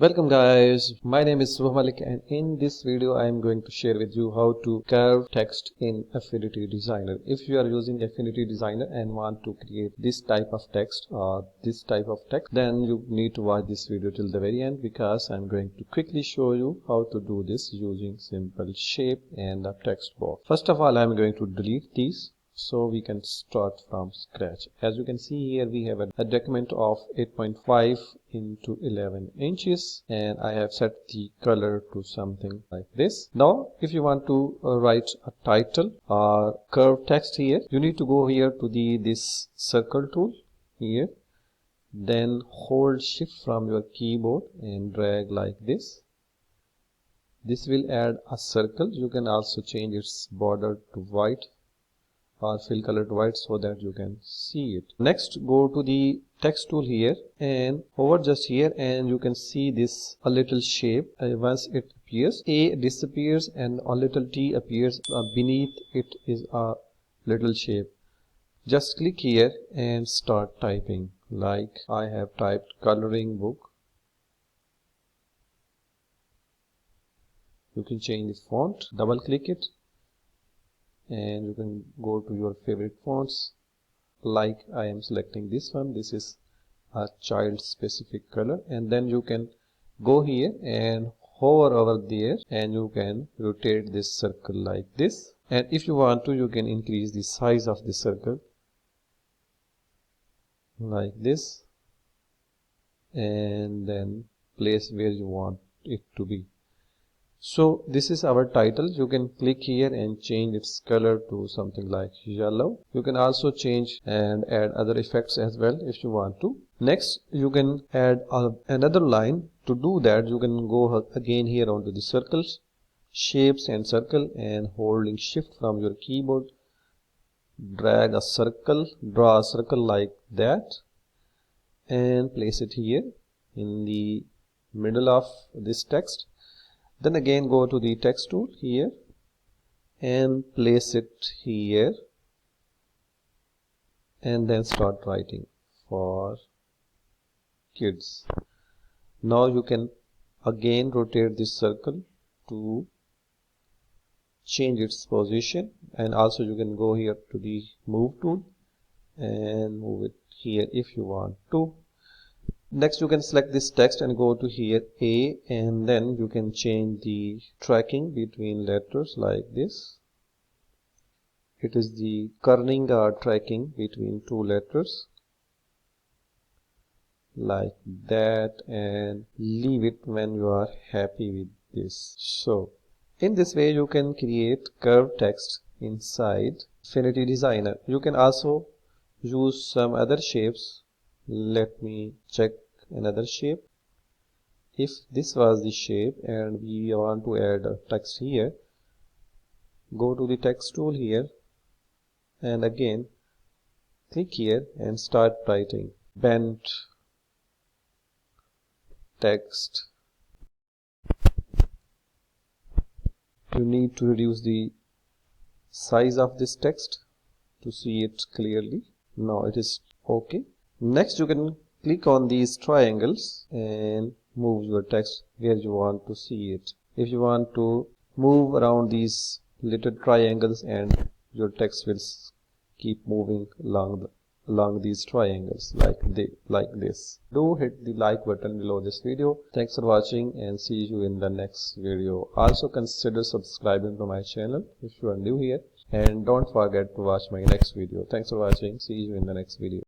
Welcome guys, my name is Subha Malik and in this video I am going to share with you how to curve text in Affinity Designer. If you are using Affinity Designer and want to create this type of text or this type of text, then you need to watch this video till the very end because I am going to quickly show you how to do this using simple shape and a text box. First of all, I am going to delete these so we can start from scratch. As you can see here, we have a document of 8.5 into 11 inches and I have set the color to something like this. Now if you want to write a title or curve text here, you need to go here to this circle tool here, then hold shift from your keyboard and drag like this. This will add a circle. You can also change its border to white or fill color to white so that you can see it. Next, go to the text tool here and hover just here and you can see this a little shape. Once it appears, A disappears and a little T appears. Beneath it is a little shape. Just click here and start typing. Like I have typed coloring book. You can change the font, double click it, and you can go to your favorite fonts. Like I am selecting this one. This is a child specific color, and then you can go here and hover over there and you can rotate this circle like this, and if you want to you can increase the size of the circle like this and then place where you want it to be. So this is our title. You can click here and change its color to something like yellow. You can also change and add other effects as well if you want to. Next, you can add another line. To do that, you can go again here onto the circles, shapes and circle, and holding shift from your keyboard, drag a circle, draw a circle like that and place it here in the middle of this text. Then again go to the text tool here and place it here and then start writing for kids. Now you can again rotate this circle to change its position, and also you can go here to the move tool and move it here if you want to. Next, you can select this text and go to here A, and then you can change the tracking between letters like this. It is the kerning or tracking between two letters like that, and leave it when you are happy with this. So in this way you can create curved text inside Affinity Designer. You can also use some other shapes. Let me check another shape. If this was the shape and we want to add a text here, go to the text tool here and again click here and start writing bent text. You need to reduce the size of this text to see it clearly. Now it is okay. Next, you can click on these triangles and move your text where you want to see it. If you want to move around these little triangles, and your text will keep moving along these triangles like this. Do hit the like button below this video. Thanks for watching and see you in the next video. Also consider subscribing to my channel if you are new here, and don't forget to watch my next video. Thanks for watching. See you in the next video.